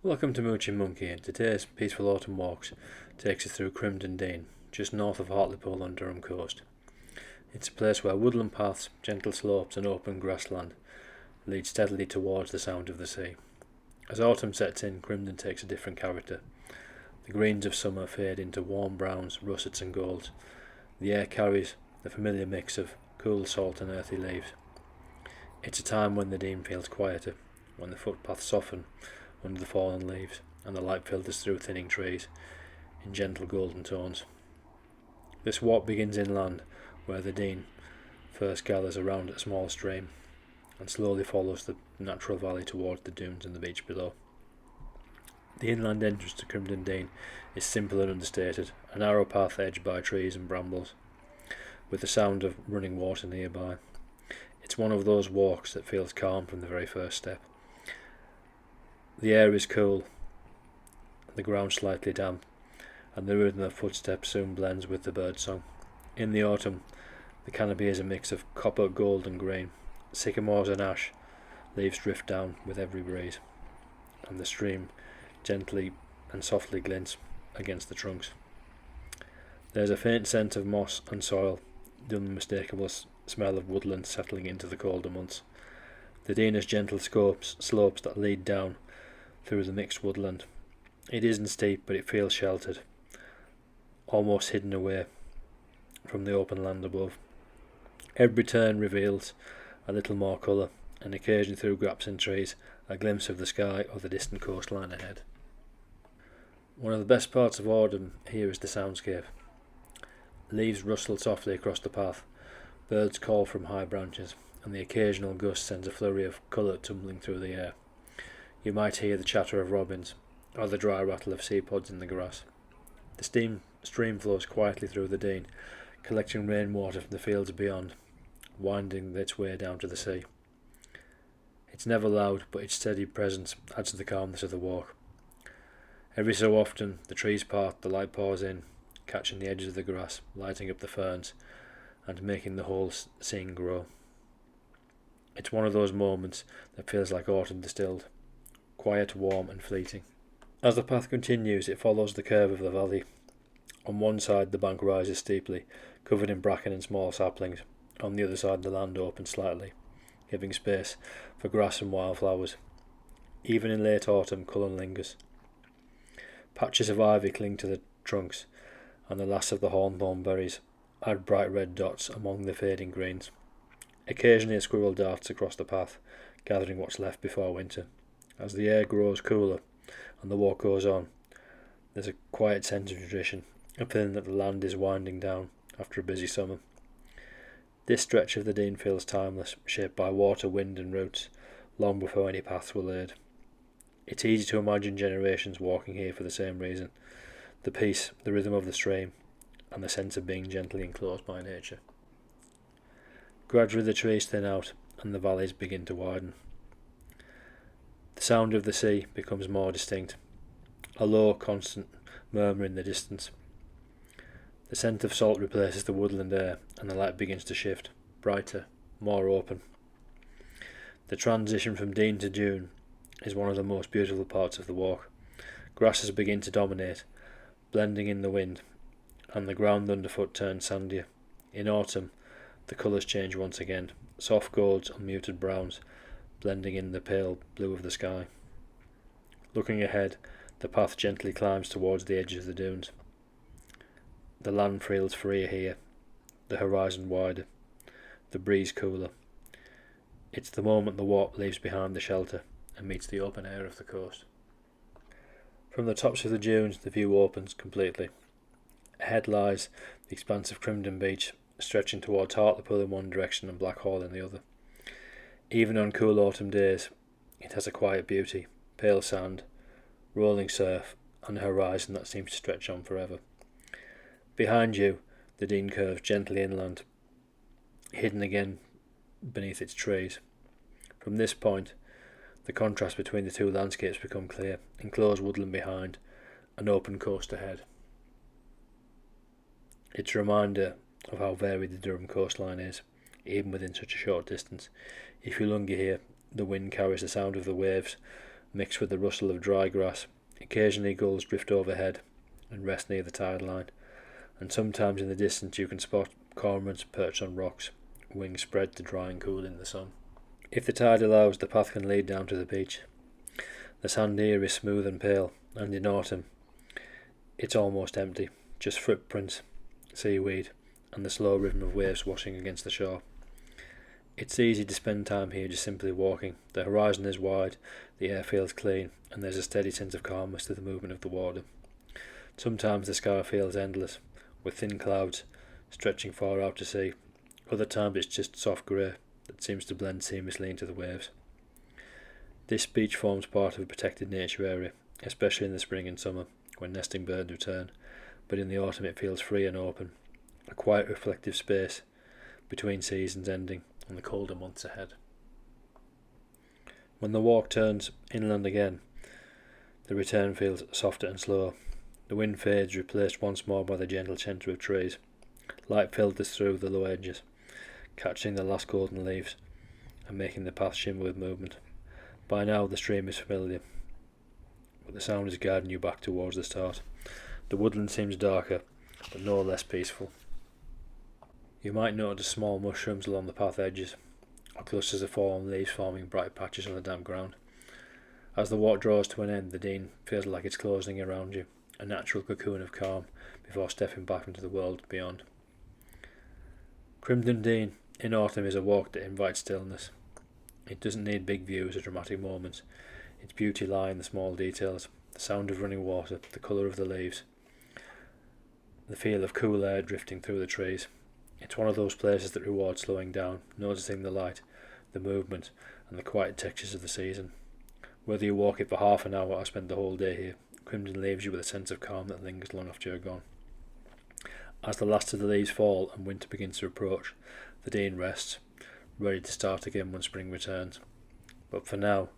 Welcome to MoochingMonkey, and today's peaceful autumn walks takes us through Crimdon Dene, just north of Hartlepool on Durham Coast. It's a place where woodland paths, gentle slopes and open grassland lead steadily towards the sound of the sea. As autumn sets in, Crimdon takes a different character. The greens of summer fade into warm browns, russets and golds. The air carries the familiar mix of cool salt and earthy leaves. It's a time when the Dene feels quieter, when the footpaths soften under the fallen leaves, and the light filters through thinning trees in gentle golden tones. This walk begins inland, where the Dene first gathers around a small stream, and slowly follows the natural valley towards the dunes and the beach below. The inland entrance to Crimdon Dene is simple and understated, a narrow path edged by trees and brambles, with the sound of running water nearby. It's one of those walks that feels calm from the very first step. The air is cool, the ground slightly damp, and the rhythm of footsteps soon blends with the birdsong. In the autumn, the canopy is a mix of copper, gold and green. Sycamores and ash leaves drift down with every breeze, and the stream gently and softly glints against the trunks. There's a faint scent of moss and soil, the unmistakable smell of woodland settling into the colder months. The Dene has gentle slopes that lead down through the mixed woodland. It isn't steep, but it feels sheltered, almost hidden away from the open land above. Every turn reveals a little more colour, and occasionally through gaps in trees, a glimpse of the sky or the distant coastline ahead. One of the best parts of autumn here is the soundscape. Leaves rustle softly across the path, birds call from high branches, and the occasional gust sends a flurry of colour tumbling through the air. You might hear the chatter of robins, or the dry rattle of sea pods in the grass. The stream flows quietly through the Dene, collecting rainwater from the fields beyond, winding its way down to the sea. It's never loud, but its steady presence adds to the calmness of the walk. Every so often, the trees part, the light pours in, catching the edges of the grass, lighting up the ferns, and making the whole scene grow. It's one of those moments that feels like autumn distilled, quiet, warm and fleeting. As the path continues, it follows the curve of the valley. On one side the bank rises steeply, covered in bracken and small saplings. On the other side the land opens slightly, giving space for grass and wildflowers. Even in late autumn, colour lingers. Patches of ivy cling to the trunks, and the last of the hawthorn berries add bright red dots among the fading greens. Occasionally a squirrel darts across the path, gathering what's left before winter. As the air grows cooler and the walk goes on, there's a quiet sense of tradition, a feeling that the land is winding down after a busy summer. This stretch of the Dene feels timeless, shaped by water, wind and roots, long before any paths were laid. It's easy to imagine generations walking here for the same reason: the peace, the rhythm of the stream, and the sense of being gently enclosed by nature. Gradually the trees thin out and the valleys begin to widen. The sound of the sea becomes more distinct, a low, constant murmur in the distance. The scent of salt replaces the woodland air, and the light begins to shift, brighter, more open. The transition from Dene to dune is one of the most beautiful parts of the walk. Grasses begin to dominate, blending in the wind, and the ground underfoot turns sandier. In autumn, the colours change once again, soft golds and muted browns, blending in the pale blue of the sky. Looking ahead, the path gently climbs towards the edge of the dunes. The land feels freer here, the horizon wider, the breeze cooler. It's the moment the walk leaves behind the shelter and meets the open air of the coast. From the tops of the dunes the view opens completely. Ahead lies the expanse of Crimdon Beach, stretching towards Hartlepool in one direction and Blackhall in the other. Even on cool autumn days, it has a quiet beauty: pale sand, rolling surf, and a horizon that seems to stretch on forever. Behind you, the Dene curves gently inland, hidden again beneath its trees. From this point, the contrast between the two landscapes becomes clear: enclosed woodland behind, and open coast ahead. It's a reminder of how varied the Durham coastline is, even within such a short distance. If you linger here, the wind carries the sound of the waves mixed with the rustle of dry grass. Occasionally gulls drift overhead and rest near the tide line, and sometimes in the distance you can spot cormorants perched on rocks, wings spread to dry and cool in the sun. If the tide allows, the path can lead down to the beach. The sand here is smooth and pale, and in autumn it's almost empty, just footprints, seaweed, and the slow rhythm of waves washing against the shore. It's easy to spend time here just simply walking. The horizon is wide, the air feels clean, and there's a steady sense of calmness to the movement of the water. Sometimes the sky feels endless, with thin clouds stretching far out to sea. Other times it's just soft grey that seems to blend seamlessly into the waves. This beach forms part of a protected nature area, especially in the spring and summer, when nesting birds return, but in the autumn it feels free and open, a quiet reflective space between seasons ending and the colder months ahead. When the walk turns inland again, the return feels softer and slower. The wind fades, replaced once more by the gentle shelter of trees. Light filters through the low edges, catching the last golden leaves and making the path shimmer with movement. By now the stream is familiar, but the sound is guiding you back towards the start. The woodland seems darker, but no less peaceful. You might notice small mushrooms along the path edges, or clusters of fallen leaves forming bright patches on the damp ground. As the walk draws to an end, the Dene feels like it's closing around you, a natural cocoon of calm before stepping back into the world beyond. Crimdon Dene in autumn is a walk that invites stillness. It doesn't need big views or dramatic moments. Its beauty lies in the small details, the sound of running water, the colour of the leaves, the feel of cool air drifting through the trees. It's one of those places that rewards slowing down, noticing the light, the movement, and the quiet textures of the season. Whether you walk it for half an hour or spend the whole day here, Crimdon leaves you with a sense of calm that lingers long after you're gone. As the last of the leaves fall and winter begins to approach, the Dene rests, ready to start again when spring returns. But for now,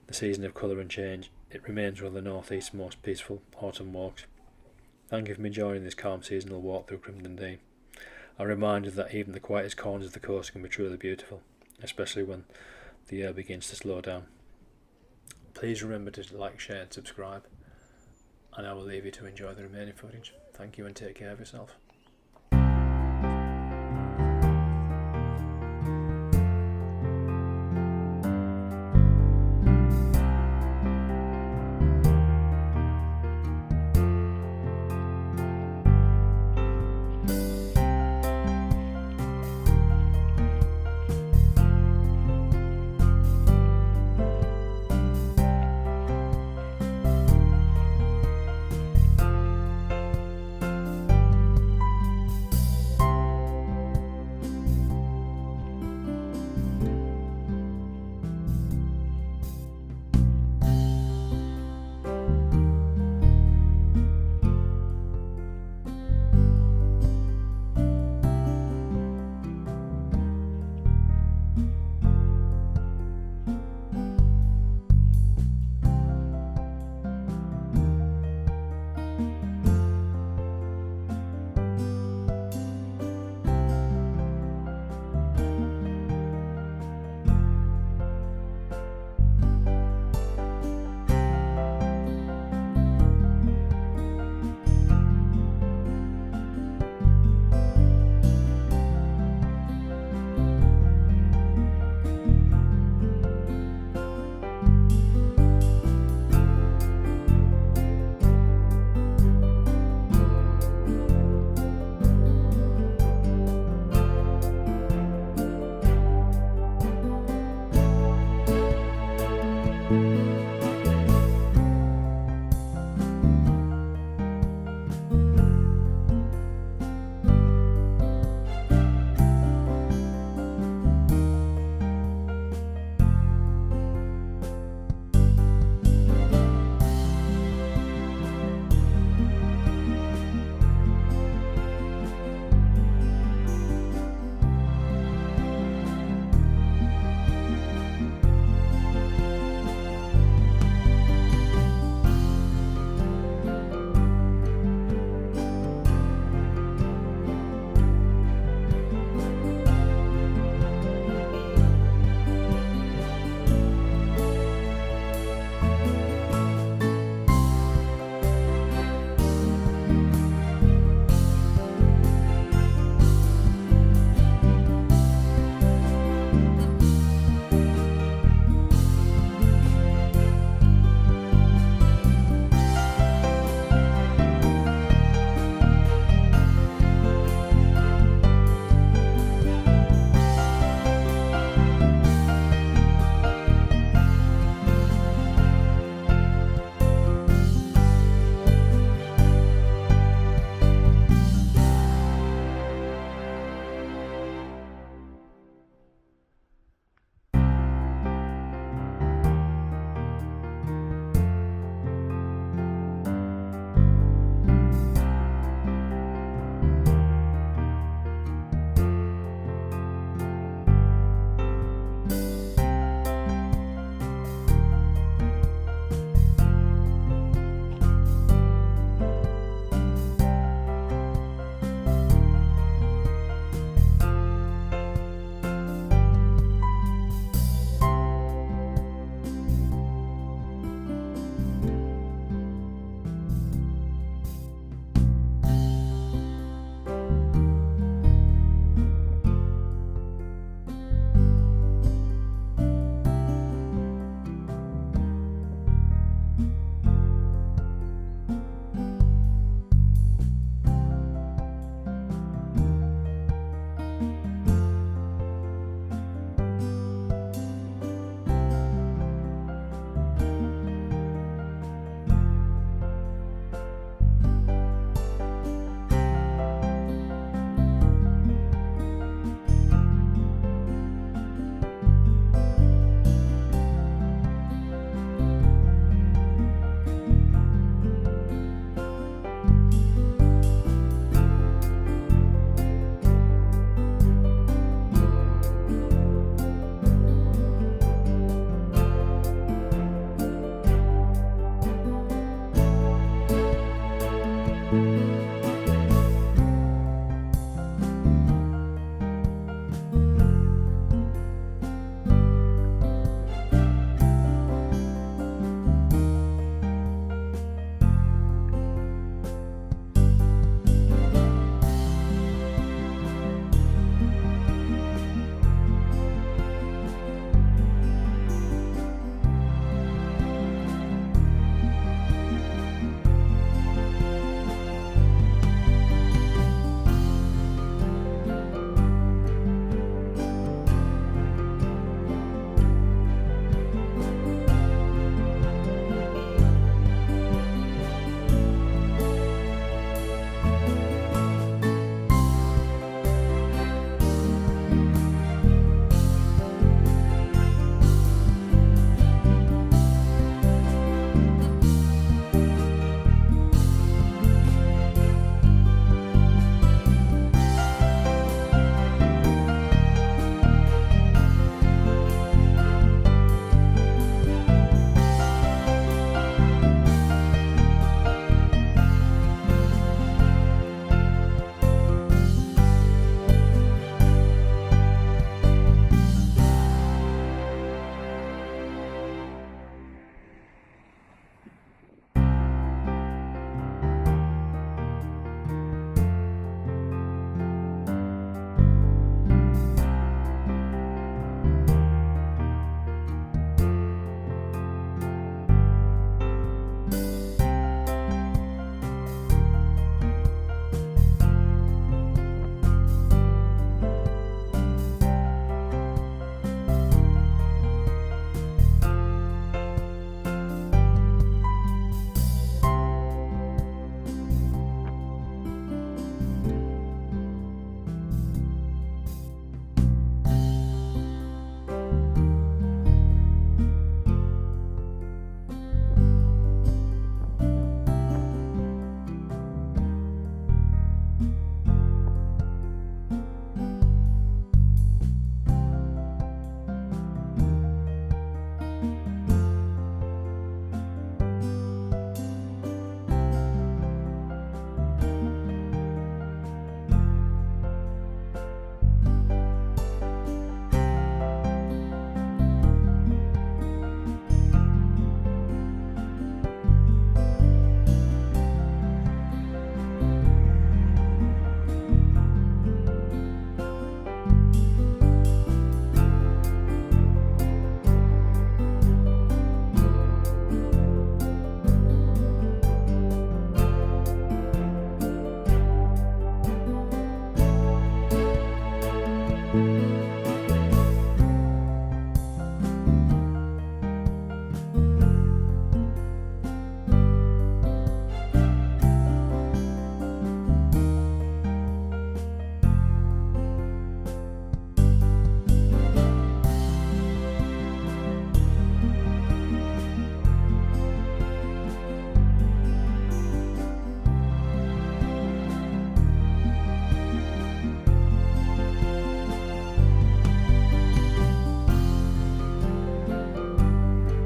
the season of colour and change, it remains one of the North East's most peaceful autumn walks. Thank you for me joining this calm seasonal walk through Crimdon Dene. A reminder that even the quietest corners of the coast can be truly beautiful, especially when the air begins to slow down. Please remember to like, share and subscribe, and I will leave you to enjoy the remaining footage. Thank you and take care of yourself.